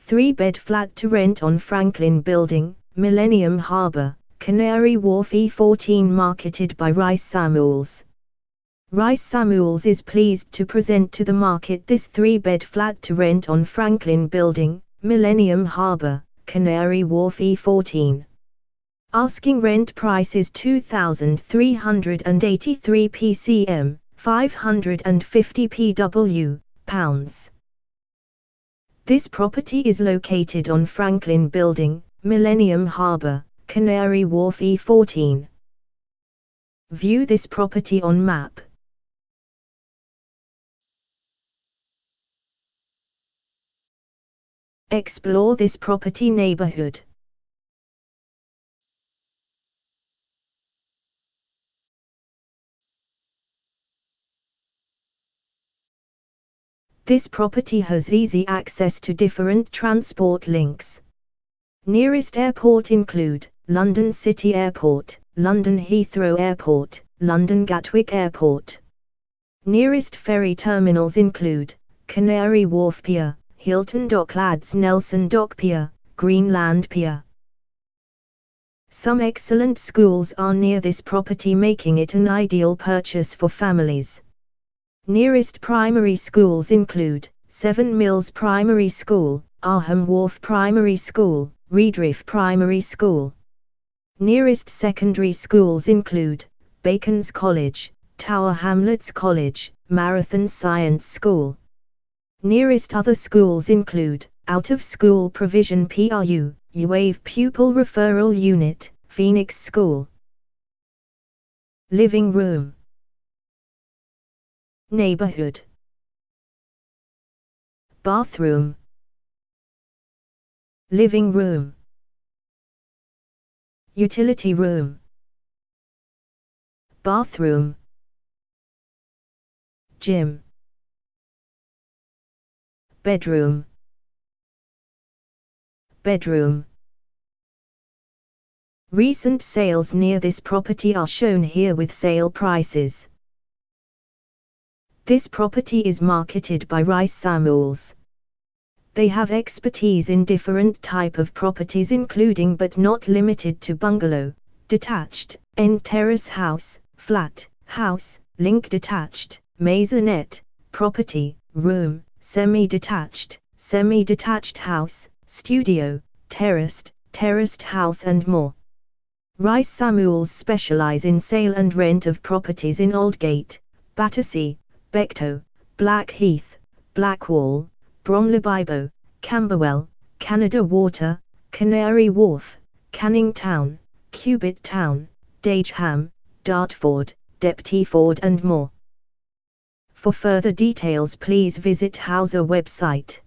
3-bed flat to rent on Franklin Building, Millenium Harbour, Canary Wharf E14, marketed by Rice Samuels. Rice Samuels is pleased to present to the market this 3-bed flat to rent on Franklin Building, Millenium Harbour, Canary Wharf E14. Asking rent price is £2,383 PCM, 550 PW, pounds. This property is located on Franklin Building, Millenium Harbour, Canary Wharf E14. View this property on map. Explore this property neighbourhood. This property has easy access to different transport links. Nearest airport include London City Airport, London Heathrow Airport, London Gatwick Airport. Nearest ferry terminals include Canary Wharf Pier, Hilton Dockyards, Nelson Dock Pier, Greenland Pier. Some excellent schools are near this property, making it an ideal purchase for families. Nearest primary schools include Seven Mills Primary School, Arham Wharf Primary School, Redriff Primary School. Nearest secondary schools include Bacon's College, Tower Hamlets College, Marathon Science School. Nearest other schools include Out of School Provision PRU, UAV Pupil Referral Unit, Phoenix School. Living room. Neighborhood. Bathroom. Living room. Utility room. Bathroom. Gym. Bedroom. Bedroom. Recent sales near this property are shown here with sale prices. This property is marketed by Rice Samuels. They have expertise in different type of properties, including but not limited to bungalow, detached, end terrace house, flat, house, link detached, maisonette, property, room, semi-detached house, studio, terraced house and more. Rice Samuels specialize in sale and rent of properties in Aldgate, Battersea, Beckton, Blackheath, Blackwall, Bromley-Bibo, Camberwell, Canada Water, Canary Wharf, Canning Town, Cubitt Town, Dageham, Dartford, Deptford and more. For further details please visit Houser website.